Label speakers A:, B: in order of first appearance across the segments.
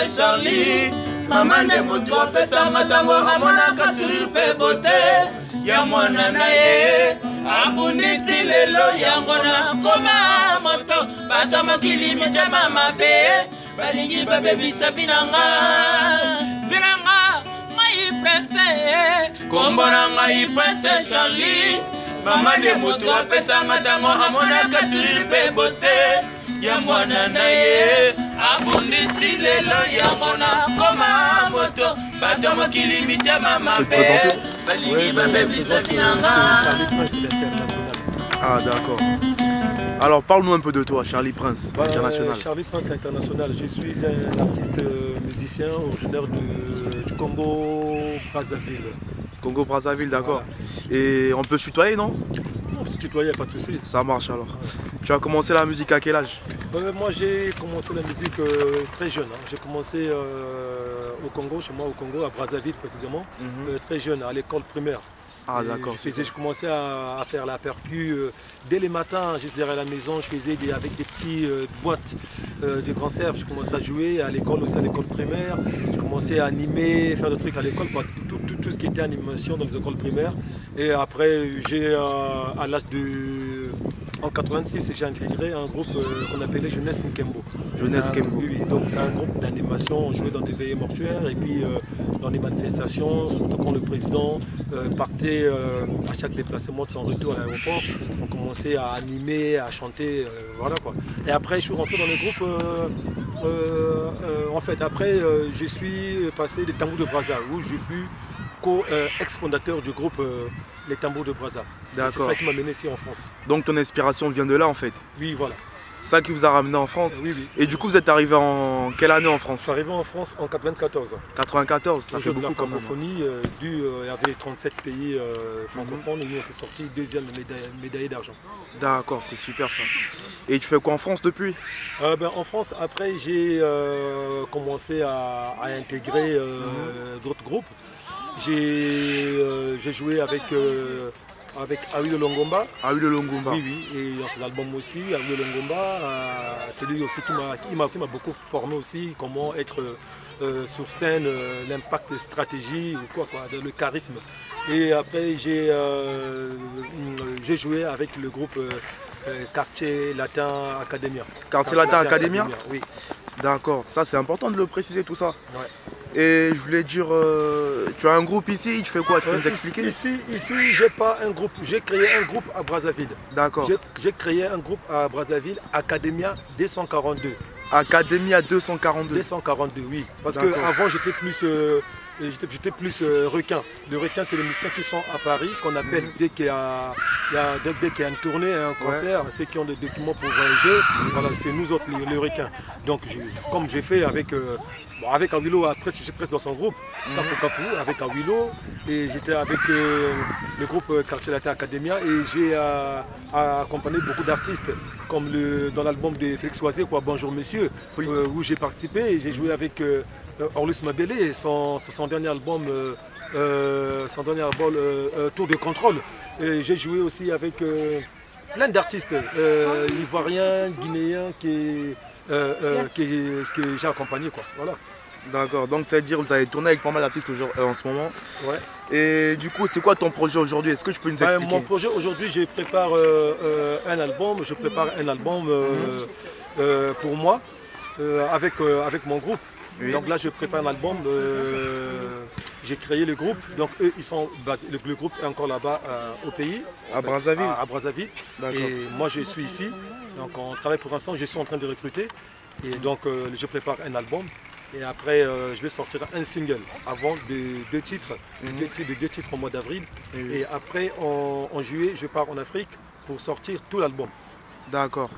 A: Charlie. Maman de motu apesa matango amonaka sourire pe beauté. Ya mwana na ye abunditi lelo yango na koma moto. Bato mokili mitema mabe balingi babebisa vinanga. Vinanga ngai prince kombo na ngai prince Charlie. Maman de motu apesa matango amonaka sourire pe beauté. Ya mwana na ye abunditi lelo yango na koma moto. Bato mokili mitema mabe balingi babebisa vinanga.
B: Charlie Prince l'international.
C: Ah d'accord. Alors parle-nous un peu de toi, Charlie Prince, international.
B: Charlie Prince l'international, je suis un artiste musicien originaire du Congo Brazzaville.
C: Congo Brazzaville, d'accord. Voilà. Et on peut se tutoyer, non?
B: On peut se tutoyer, pas de souci.
C: Ça marche alors. Tu as commencé la musique à quel âge?
B: Moi j'ai commencé la musique très jeune. Hein. J'ai commencé au Congo, chez moi au Congo, à Brazzaville précisément, très jeune, à l'école primaire.
C: Ah d'accord.
B: Je commençais à faire la percu dès les matins, juste derrière la maison. Je faisais avec des petites boîtes de grands cerfs. Je commençais à jouer à l'école, aussi à l'école primaire. Je commençais à animer, faire des trucs à l'école, tout ce qui était animation dans les écoles primaires. Et après, à l'âge de... En 86, j'ai intégré un groupe qu'on appelait Jeunesse Nkembo.
C: Jeunesse Nkembo.
B: Oui, donc c'est un groupe d'animation. On jouait dans des veillées mortuaires et puis dans les manifestations, surtout quand le président partait à chaque déplacement de son retour à l'aéroport. On commençait à animer, à chanter, voilà quoi. Et après, je suis rentré dans le groupe. En fait, après, je suis passé des Tambours de Brazza, où je fus ex-fondateur du groupe Les Tambours de Brazza. C'est ça qui m'a mené ici en France.
C: Donc ton inspiration vient de là en fait?
B: Oui, voilà.
C: Ça qui vous a ramené en France?
B: Oui, oui.
C: Et du coup vous êtes arrivé en quelle année en France?
B: Je suis arrivé en France en 94.
C: 94, ça fait beaucoup quand même.
B: La francophonie, il y avait 37 pays francophones et nous on était sortis deuxième médaillé d'argent.
C: D'accord, c'est super ça. Et tu fais quoi en France depuis?
B: En France, après j'ai commencé à intégrer d'autres groupes. J'ai joué avec Awilo Longomba.
C: Awilo Longomba.
B: Oui, oui, et dans ses albums aussi, Awilo Longomba, c'est lui aussi qui m'a beaucoup formé aussi, comment être sur scène, l'impact stratégie ou quoi, le charisme. Et après j'ai joué avec le groupe Quartier Latin Academia.
C: Quartier Latin Academia?
B: Oui.
C: D'accord, ça c'est important de le préciser tout ça.
B: Ouais.
C: Et je voulais dire, tu as un groupe ici, tu fais quoi? Tu peux nous expliquer?
B: Ici, j'ai pas un groupe. J'ai créé un groupe à Brazzaville.
C: D'accord.
B: J'ai créé un groupe à Brazzaville, Academia 242.
C: Academia 242.
B: 242, oui. Parce qu'avant, j'étais plus requin. Le requin, c'est les musiciens qui sont à Paris, qu'on appelle dès qu'il y a une tournée, un concert, ceux qui ont des documents pour voyager, voilà, c'est nous autres, les requins. Donc, comme j'ai fait avec Awilo, j'étais presque dans son groupe, Kafou, avec Awilo, et j'étais avec le groupe Quartier Latin Academia, et j'ai accompagné beaucoup d'artistes, comme dans l'album de Félix Oisé, Bonjour Monsieur, où j'ai participé, et j'ai joué avec Orlus Mabélé, son dernier album, Tour de contrôle. J'ai joué aussi avec plein d'artistes ivoiriens, guinéens que j'ai accompagnés. Voilà.
C: D'accord, donc ça veut dire que vous avez tourné avec pas mal d'artistes en ce moment.
B: Ouais.
C: Et du coup, c'est quoi ton projet aujourd'hui? Est-ce que tu peux nous expliquer?
B: Mon projet aujourd'hui, je prépare un album. Je prépare un album pour moi avec mon groupe. Oui. Donc là, je prépare un album. J'ai créé le groupe. Donc eux, ils sont basés. Le groupe est encore là-bas au pays.
C: À Brazzaville.
B: À Brazzaville. Et moi, je suis ici. Donc on travaille pour l'instant. Je suis en train de recruter. Et donc je prépare un album. Et après, je vais sortir un single avant de deux titres, deux titres au mois d'avril. Et après, en juillet, je pars en Afrique pour sortir tout l'album.
C: D'accord.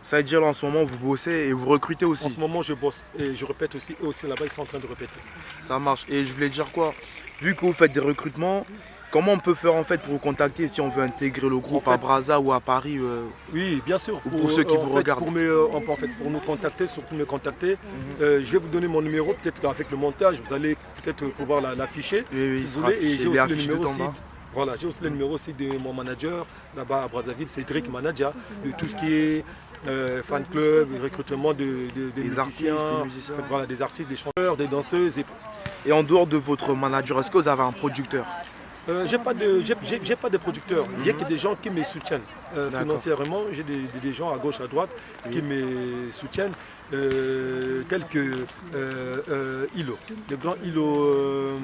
C: Ça veut dire là, en ce moment, vous bossez et vous recrutez aussi?
B: En ce moment, je bosse et je répète aussi. Eux aussi, là-bas, ils sont en train de répéter.
C: Ça marche. Et je voulais dire quoi? Vu que vous faites des recrutements, comment on peut faire en fait pour vous contacter si on veut intégrer le groupe à Brazza ou à Paris?
B: Oui, bien sûr.
C: Pour ceux qui vous regardent.
B: Pour nous contacter, surtout me contacter, je vais vous donner mon numéro. Peut-être qu'avec le montage, vous allez peut-être pouvoir l'afficher.
C: Oui,
B: si vous voulez. Et j'ai aussi le numéro aussi. Voilà, j'ai aussi le numéro aussi de mon manager là-bas à Brazzaville, Cédric Manadia, de tout ce qui est fan club, recrutement de musiciens, voilà, des artistes, des chanteurs, des danseuses.
C: Et en dehors de votre manager, est-ce que vous avez un producteur?
B: J'ai pas de producteur, il y a que des gens qui me soutiennent financièrement. J'ai des gens à gauche, à droite qui me soutiennent, tels que Hilo, le grand Hilo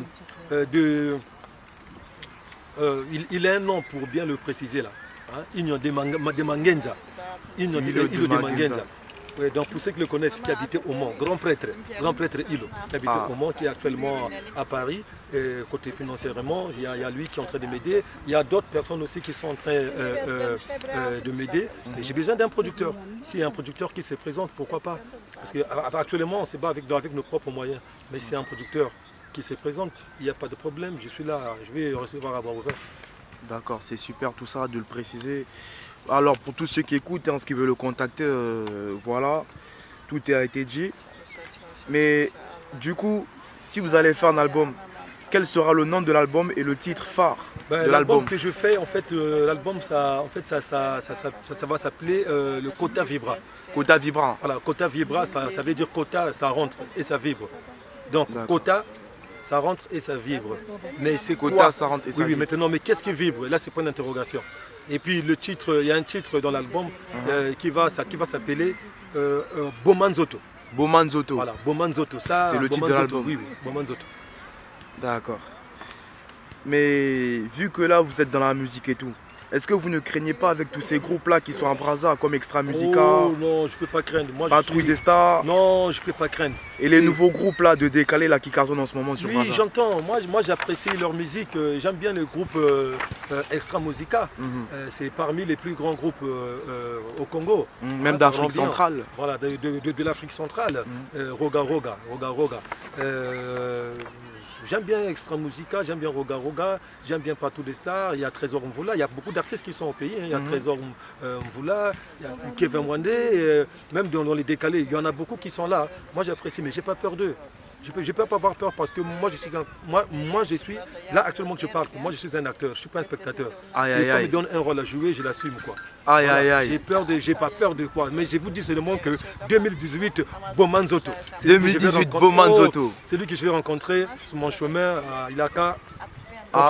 B: il a un nom pour bien le préciser là, hein? Hilo de Mangenza. Hilo de Mangenza. Ouais, donc pour ceux qui le connaissent, qui habitait au Mans, grand prêtre Hilo, qui habitait au Mans, qui est actuellement à Paris. Et côté financièrement, il y a lui qui est en train de m'aider. Il y a d'autres personnes aussi qui sont en train de m'aider. Et j'ai besoin d'un producteur. S'il y a un producteur qui se présente, pourquoi pas? Parce qu'actuellement, on se bat avec nos propres moyens. Mais c'est un producteur qui se présente, il n'y a pas de problème. Je suis là, je vais recevoir à bras ouverts.
C: D'accord, c'est super tout ça de le préciser. Alors pour tous ceux qui écoutent, hein, ceux qui veulent le contacter, voilà, tout a été dit. Mais du coup, si vous allez faire un album, quel sera le nom de l'album et le titre phare de l'album?
B: L'album que je fais, en fait, l'album, ça va s'appeler le Kota Vibra.
C: Kota Vibra.
B: Voilà, Kota Vibra, ça veut dire Kota, ça rentre et ça vibre. Donc Kota, ça rentre et ça vibre. Mais c'est quoi?
C: Kota, ça rentre et ça vibre.
B: Oui, maintenant, mais qu'est-ce qui vibre? Là, c'est point d'interrogation. Et puis le titre, il y a un titre dans l'album qui va s'appeler Bomanzoto.
C: Bomanzoto.
B: Voilà, Bomanzoto. C'est
C: le titre de l'album.
B: Oui, Bomanzoto.
C: D'accord. Mais vu que là vous êtes dans la musique et tout, est-ce que vous ne craignez pas avec tous ces groupes-là qui sont à Brazza comme Extra Musica?
B: Oh non, je peux pas craindre. Moi,
C: Patrouille des Stars?
B: Non, je peux pas craindre.
C: Et les nouveaux groupes là de décalés là qui cartonnent en ce moment sur Brazza?
B: Oui, j'entends. Moi j'apprécie leur musique. J'aime bien le groupe Extra Musica. C'est parmi les plus grands groupes au Congo.
C: Même d'Afrique centrale.
B: Voilà, de l'Afrique centrale. Roga Roga. J'aime bien Extra Musica, j'aime bien Roga Roga, j'aime bien Patou des Stars, il y a Trésor Mvula, il y a beaucoup d'artistes qui sont au pays, hein. Il y a Trésor Mvula, il y a Kevin Wandé, même dans les décalés, il y en a beaucoup qui sont là. Moi j'apprécie, mais j'ai pas peur d'eux. Je ne peux pas avoir peur parce que moi je suis, là actuellement que je parle, moi je suis un acteur, je ne suis pas un spectateur. Et quand on me donne un rôle à jouer, je l'assume quoi. J'ai pas peur de quoi, mais je vous dis seulement que 2018, Bomanzoto.
C: 2018, Bomanzoto.
B: C'est lui que je vais rencontrer sur mon chemin à Ilaka.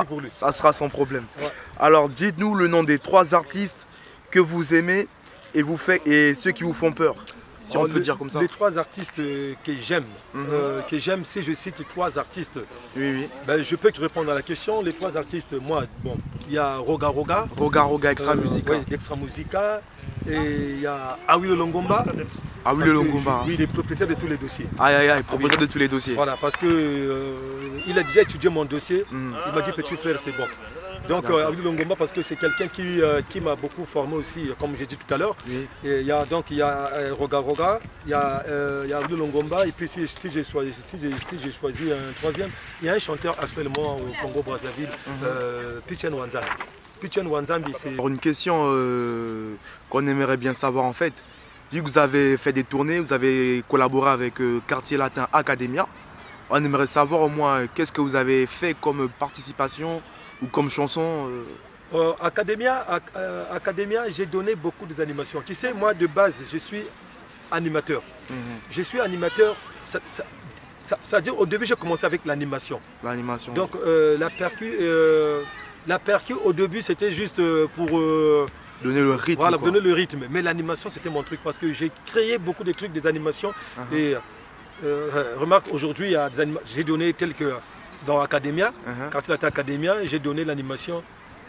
B: Pour lui.
C: Ça sera sans problème. Ouais. Alors dites-nous le nom des 3 artistes que vous aimez et ceux qui vous font peur. Si on peut dire comme ça.
B: Les 3 artistes que j'aime, si je cite 3 artistes, ben, je peux te répondre à la question. Les 3 artistes, moi, bon, il y a Roga Roga.
C: Roga Roga, Extra Musica.
B: Oui, Extra Musica. Et il y a Awilo Longomba.
C: Awilo Longomba.
B: Oui, il est propriétaire de tous les dossiers.
C: Propriétaire de tous les dossiers.
B: Voilà, parce que il a déjà étudié mon dossier. Il m'a dit, petit frère, c'est bon. Donc Awilo Longomba parce que c'est quelqu'un qui m'a beaucoup formé aussi, comme j'ai dit tout à l'heure.
C: Oui.
B: Il y a Roga Roga, il y a Awilo Longomba et puis si j'ai choisi un troisième, il y a un chanteur actuellement au Congo Brazzaville, Pichen Wanzambi. Pichen Wanzambi, c'est...
C: Une question qu'on aimerait bien savoir en fait. Vu que vous avez fait des tournées, vous avez collaboré avec Quartier Latin Academia, on aimerait savoir au moins qu'est-ce que vous avez fait comme participation ou comme chanson.
B: Academia, j'ai donné beaucoup d'animations. Tu sais, moi de base, je suis animateur. Je suis animateur, ça veut dire au début j'ai commencé avec l'animation.
C: L'animation.
B: Donc la percu au début c'était juste pour...
C: donner le rythme.
B: Voilà, donner le rythme. Mais l'animation c'était mon truc parce que j'ai créé beaucoup de trucs, des animations. Et remarque, aujourd'hui j'ai donné tel que... Dans Academia, quand il était Academia, j'ai donné l'animation.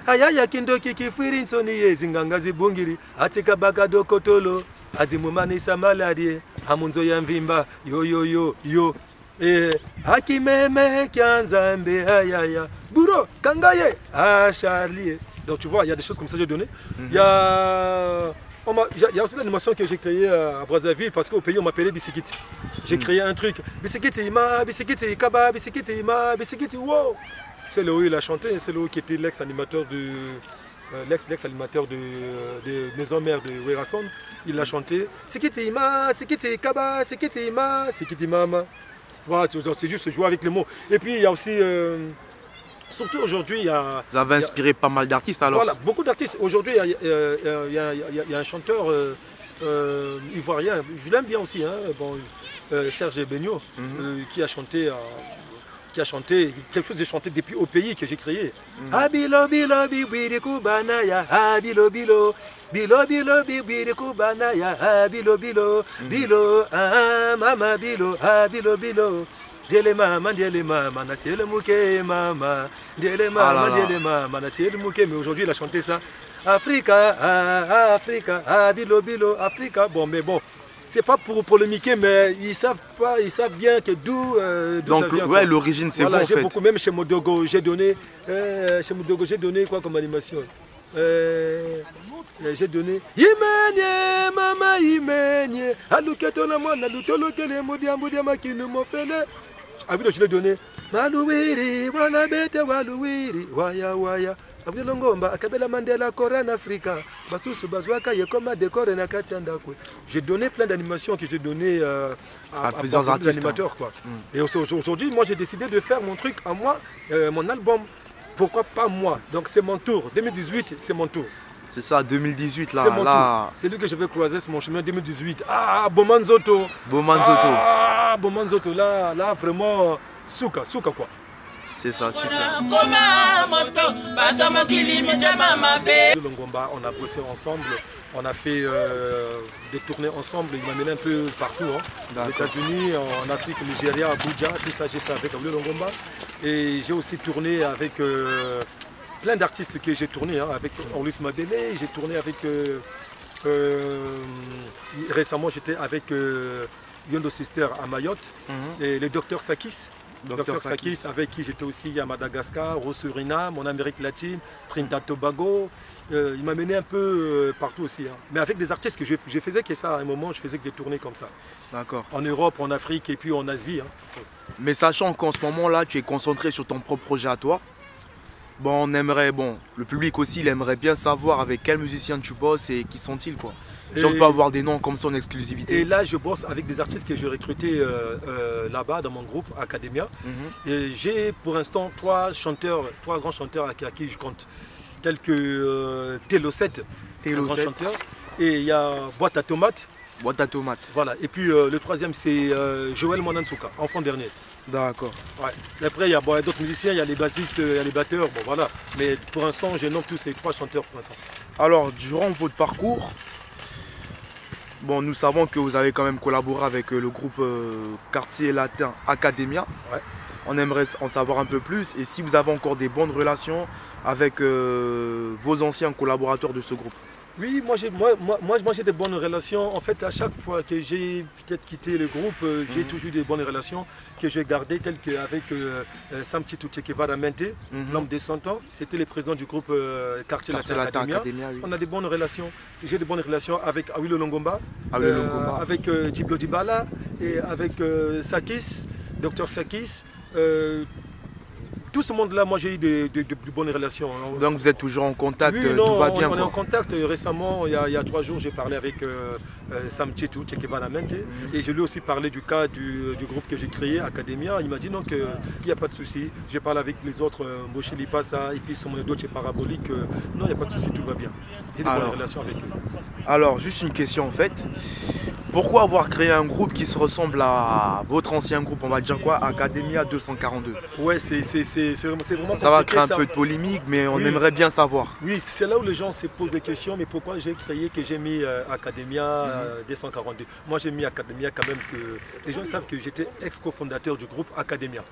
B: Ayaya kindo kiki firin soni zingangazi bungiri atika bakado kotolo azimumani samaladi hamunzo ya mvimba yo hakimeme kianzambe ayaya buro kangaye Charlie. Donc tu vois, il y a des choses comme ça que j'ai donné. Il y a aussi l'animation que j'ai créée à Brazzaville parce qu'au pays on m'appelait Bisikiti. J'ai créé un truc. Bisikiti Ima, Bisikiti Kaba, Bisikiti Ima, Bisikiti Wow. C'est là où il a chanté, c'est là où qui était l'ex-animateur de Maison Mère de Werason. Il l'a chanté. Sikiti Ima, Sikiti Kaba, Sikiti Ima, Sikiti Mama. Voilà, c'est juste jouer avec les mots. Et puis il y a aussi Surtout aujourd'hui, il y a...
C: Vous avez inspiré pas mal d'artistes alors?
B: Voilà, beaucoup d'artistes. Aujourd'hui, il y a un chanteur ivoirien, je l'aime bien aussi, hein, bon, Serge Benio, qui a chanté quelque chose que j'ai chanté depuis au pays que j'ai créé. Abilo bilo bibiri kubanaya, abilo bilo, bilo bilo bibiri kubanaya, abilo bilo, bilo, mama bilo, abilo bilo. Diele mama, nasiele mouke mama, diele mama, nasiele mouke. Mais aujourd'hui il a chanté ça. Africa, Africa, abilo bilo, Africa. Bon, mais bon. C'est pas pour polémiquer, mais ils savent bien que d'où ça vient.
C: Ouais, l'origine c'est
B: voilà,
C: bon en fait.
B: Beaucoup, même chez Modogo, j'ai donné quoi comme animation? J'ai donné Imenye, mama Imenye, aluketo na mwana lutolokele mudia makinu mofele. Ah oui, je l'ai donné. Maluwiri, wana bete waluwiri, waya waya. Abdi Longomba, Akabela Mandela, Koran Africa, Basusu Bazwaka, Yekoma, Décor et Nakatianda. J'ai donné plein d'animations que j'ai donné à
C: plusieurs artistes,
B: animateurs. Quoi. Et aujourd'hui, moi j'ai décidé de faire mon truc à moi, mon album. Pourquoi pas moi? Donc c'est mon tour. 2018, c'est mon tour.
C: C'est ça, 2018 là.
B: C'est mon tour. C'est lui que je vais croiser sur mon chemin 2018. Ah, Bomanzoto.
C: Bomanzoto.
B: Ah, Bomanzoto, là vraiment, souka quoi.
C: C'est ça, super.
B: Longomba, on a bossé ensemble, on a fait des tournées ensemble, il m'a mené un peu partout, hein. Aux États-Unis, en Afrique, au Nigeria, à Abuja, tout ça j'ai fait avec Abdou Longomba. Et j'ai aussi tourné avec plein d'artistes que j'ai tourné, hein, avec Orlis Mabele, j'ai tourné avec... récemment j'étais avec Yondo Sister à Mayotte, et le docteur Sakis. Dr Sakis, avec qui j'étais aussi à Madagascar, au Suriname, en Amérique latine, Trinidad Tobago. Il m'a mené un peu partout aussi. Hein. Mais avec des artistes que je faisais que ça à un moment, je faisais que des tournées comme ça.
C: D'accord.
B: En Europe, en Afrique et puis en Asie. Hein.
C: Mais sachant qu'en ce moment-là, tu es concentré sur ton propre projet à toi, bon, le public aussi, il aimerait bien savoir avec quels musiciens tu bosses et qui sont-ils, quoi. Si on peut avoir des noms comme ça en exclusivité.
B: Et là, je bosse avec des artistes que j'ai recrutés là-bas dans mon groupe Academia. Et j'ai pour l'instant trois grands chanteurs à qui je compte. Tels que Télo7, un grand chanteur. Et il y a Boîte à Tomates.
C: Boîte à Tomates.
B: Voilà. Et puis le troisième, c'est Joël Monansuka, enfant dernier.
C: D'accord.
B: Ouais. Et après, il y a d'autres musiciens, il y a les bassistes, il y a les batteurs. Bon, voilà. Mais pour l'instant, je nomme tous ces trois chanteurs pour l'instant.
C: Alors, durant votre parcours, bon, nous savons que vous avez quand même collaboré avec le groupe Quartier Latin Academia.
B: Ouais.
C: On aimerait en savoir un peu plus et si vous avez encore des bonnes relations avec vos anciens collaborateurs de ce groupe.
B: Oui, moi j'ai des bonnes relations. En fait, à chaque fois que j'ai peut-être quitté le groupe, j'ai toujours des bonnes relations que j'ai gardées, telles qu'avec Sam Titou Tchekevara Mente, l'homme des 100 ans. C'était le président du groupe Quartier Latin Academia. Oui. On a des bonnes relations. J'ai des bonnes relations avec Awilo Longomba, avec Djiblo Dibala et avec Sakis, Dr Sakis. Tout ce monde-là, moi j'ai eu de bonnes relations.
C: Donc vous êtes toujours en contact,
B: oui,
C: tout va bien.
B: On est en contact. Récemment, il y a 3 jours, j'ai parlé avec Sam Titou Tchekevara Mente et je lui ai aussi parlé du cas du groupe que j'ai créé, Academia. Il m'a dit non, qu'il n'y a pas de souci. J'ai parlé avec les autres, Moshe Lipasa et puis Somone Doche Parabolique. Non, il n'y a pas de souci, tout va bien. J'ai de bonnes relations avec eux.
C: Alors, juste une question en fait. Pourquoi avoir créé un groupe qui se ressemble à votre ancien groupe, on va dire quoi, Academia 242?
B: Ouais, c'est vraiment
C: ça va créer un peu de polémique, mais on aimerait bien savoir.
B: Oui, c'est là où les gens se posent des questions, mais pourquoi j'ai créé, que j'ai mis Academia 242? Moi j'ai mis Academia quand même que les gens savent que j'étais ex-cofondateur du groupe Academia.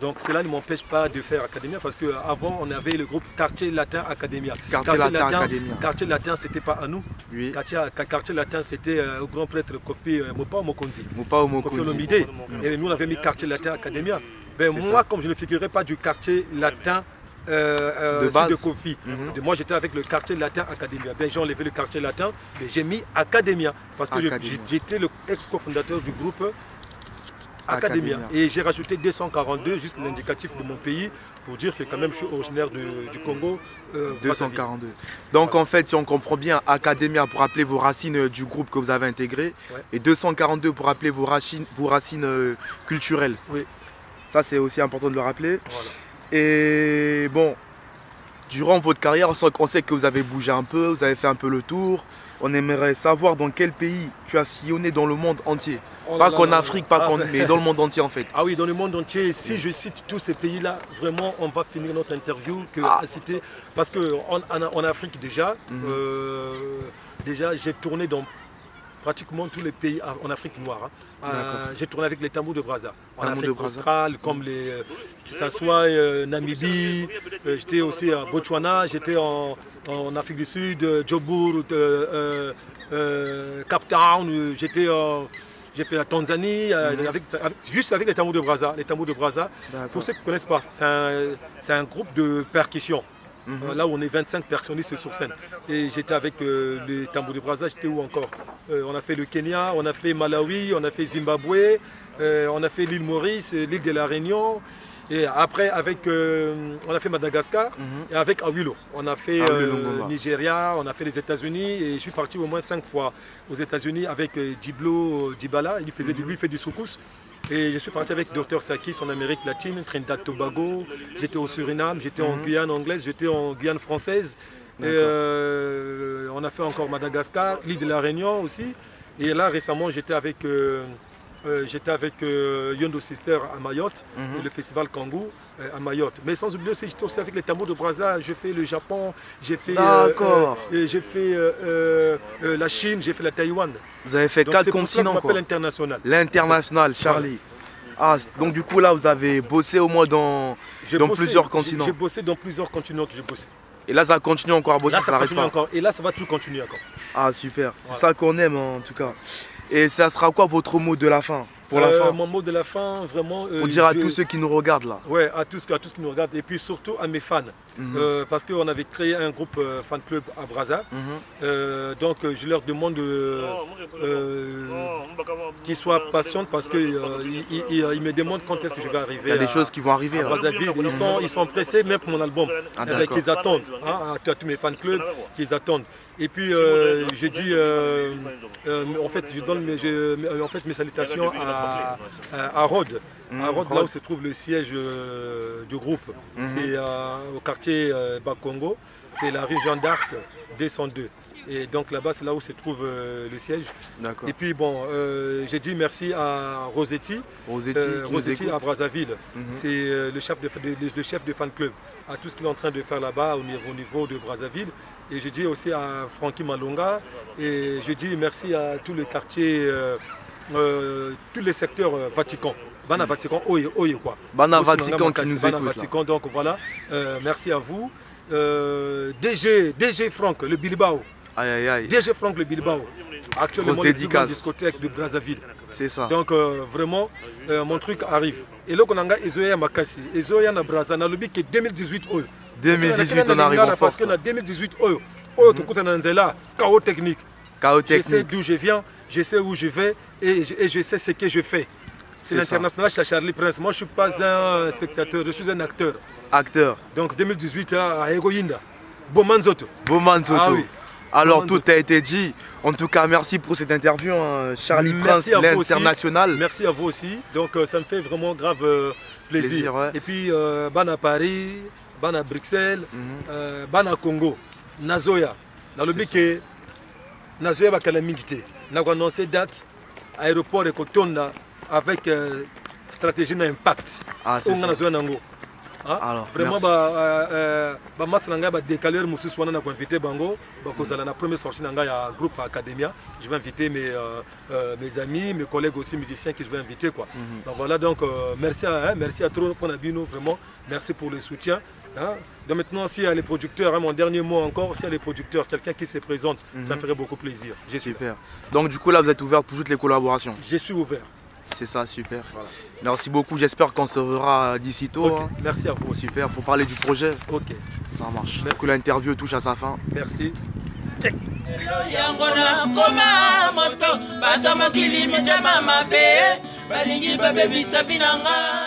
B: Donc cela ne m'empêche pas de faire Academia parce qu'avant on avait le groupe Quartier Latin Academia. Quartier Latin c'était pas à nous.
C: Oui.
B: Quartier Latin c'était au grand prêtre Kofi Mopao Mokonzi.
C: Kofi
B: Olomide. Et nous on avait mis Quartier Latin Academia. Ben, moi, comme je ne figurais pas du quartier latin de Kofi, moi j'étais avec le quartier latin Academia. Ben, j'ai enlevé le quartier latin, mais j'ai mis Academia parce que j'étais le ex-cofondateur du groupe Academia. Et j'ai rajouté 242, juste l'indicatif de mon pays, pour dire que quand même je suis originaire du Congo.
C: 242. Donc en fait, si on comprend bien, Academia pour rappeler vos racines du groupe que vous avez intégré, et 242 pour rappeler vos racines culturelles.
B: Oui.
C: Ça, c'est aussi important de le rappeler.
B: Voilà.
C: Et bon, durant votre carrière, on sait que vous avez bougé un peu, vous avez fait un peu le tour. On aimerait savoir dans quel pays tu as sillonné dans le monde entier. Pas qu'en Afrique, mais dans le monde entier en fait.
B: Ah oui, dans le monde entier. Si je cite tous ces pays-là, vraiment, on va finir notre interview à citer. Parce qu'en Afrique déjà, j'ai tourné dans pratiquement tous les pays en Afrique noire. J'ai tourné avec les tambours de Brazza. En Afrique australe, comme que ce soit Namibie, j'étais aussi à Botswana, j'étais en Afrique du Sud, Joburg, Cape Town, j'ai fait la Tanzanie, juste avec les tambours de Brazza. Les tambours de Brazza, pour ceux qui ne connaissent pas, c'est un groupe de percussion. Là où on est 25 percussionnistes sur scène. Et j'étais avec les tambours de Brazza, j'étais où encore on a fait le Kenya, on a fait Malawi, on a fait Zimbabwe, on a fait l'île Maurice, l'île de la Réunion. Et après, on a fait Madagascar et avec Awilo. On a fait Nigeria, on a fait les États-Unis et je suis parti au moins 5 fois aux États-Unis avec Dibala. Il fait du soukous. Et je suis parti avec Dr Sakis en Amérique latine, Trinidad Tobago. J'étais au Suriname, j'étais en Guyane anglaise, j'étais en Guyane française. Et, on a fait encore Madagascar, l'île de la Réunion aussi. Et là récemment j'étais avec Yondo Sister à Mayotte, et le festival Kangoo à Mayotte. Mais sans oublier aussi, j'étais aussi avec les tambours de Brazza, j'ai fait le Japon, j'ai fait la Chine, j'ai fait la Taïwan.
C: Vous avez fait 4 continents quoi.
B: L'international.
C: L'international, Charlie. Ah, donc du coup là vous avez bossé au moins dans plusieurs continents.
B: J'ai bossé dans plusieurs continents que j'ai bossé.
C: Et là ça continue encore à bosser, ça n'arrête pas.
B: Encore. Et là ça va tout continuer encore.
C: Ah super, c'est ça qu'on aime en tout cas. Et ça sera quoi votre mot de la fin pour la fin?
B: Mon mot de la fin, vraiment...
C: pour dire à tous ceux qui nous regardent là.
B: Ouais, à tous qui nous regardent. Et puis surtout à mes fans. Parce qu'on avait créé un groupe fan club à Brazza. Donc je leur demande qu'ils soient patients parce qu'ils me demandent quand est-ce que je vais arriver.
C: Il y a des choses qui vont arriver
B: à Brazzaville. Ils sont pressés même pour mon album. Qu'ils attendent. À tous mes fan clubs, qu'ils attendent. Et puis je dis, en fait, je donne mes salutations à Rhodes. À Rhodes, là où se trouve le siège du groupe. C'est au quartier Bakongo. C'est la rue Jeanne d'Arc 202. Et donc là-bas, c'est là où se trouve le siège. Et puis bon, j'ai dit merci à Rosetti à Brazzaville. C'est le chef de fan club. À tout ce qu'il est en train de faire là-bas au niveau de Brazzaville. Et je dis aussi à Francky Malonga. Et je dis merci à tout le quartier, tous les secteurs Vatican. Bana Vatican, oye quoi.
C: Bana Vatican qui nous écoute.
B: Vatican, donc voilà, merci à vous. DG Franck, le Bilbao.
C: Aïe aïe aïe.
B: DG Franck, le Bilbao. Actuellement, le plus grand discothèque de Brazzaville.
C: C'est ça.
B: Donc vraiment, mon truc arrive. Et là, on a Ezoya Makassi, Ezoya na Brazza, na lobby que 2018 oyo.
C: 2018, on arrive en force.
B: Parce que 2018 oyo, tout le monde est là, chaos technique. Je sais d'où je viens, je sais où je vais et je sais ce que je fais. C'est l'international chez Charlie Prince. Moi, je ne suis pas un spectateur, je suis un acteur.
C: Acteur.
B: Donc 2018 à Egoïnda. Bomanzoto.
C: Bomanzoto.
B: Ah, oui.
C: Alors tout a été dit. En tout cas, merci pour cette interview, hein. Charlie Prince, l'international.
B: Merci à vous aussi. Donc ça me fait vraiment grave plaisir. Ouais. Et puis, Bana Paris, Bana Bruxelles, Bana Congo, Nazoya. Dans le but que Nazoya va calamité. Nous avons annoncé date, aéroport de Kotonda avec stratégie d'impact.
C: Ah, c'est ça.
B: Alors, vraiment, je vais décaler inviter Bango. La première sortie de la groupe Academia. Je vais inviter mes amis, mes collègues aussi musiciens que je vais inviter. Quoi. Donc voilà, donc merci à trop pour Nabino, vraiment. Merci pour le soutien. Donc maintenant, s'il y a les producteurs, mon dernier mot encore, s'il y a les producteurs, quelqu'un qui se présente, ça me ferait beaucoup plaisir.
C: Super. Donc du coup là, vous êtes ouvert pour toutes les collaborations?
B: Je suis ouvert.
C: C'est ça, super. Voilà. Merci beaucoup, j'espère qu'on se verra d'ici tôt.
B: Okay. Hein. Merci à vous.
C: Super, pour parler du projet.
B: Ok.
C: Ça marche. Du coup, l'interview touche à sa fin.
B: Merci.
A: Balingi babebisa finanga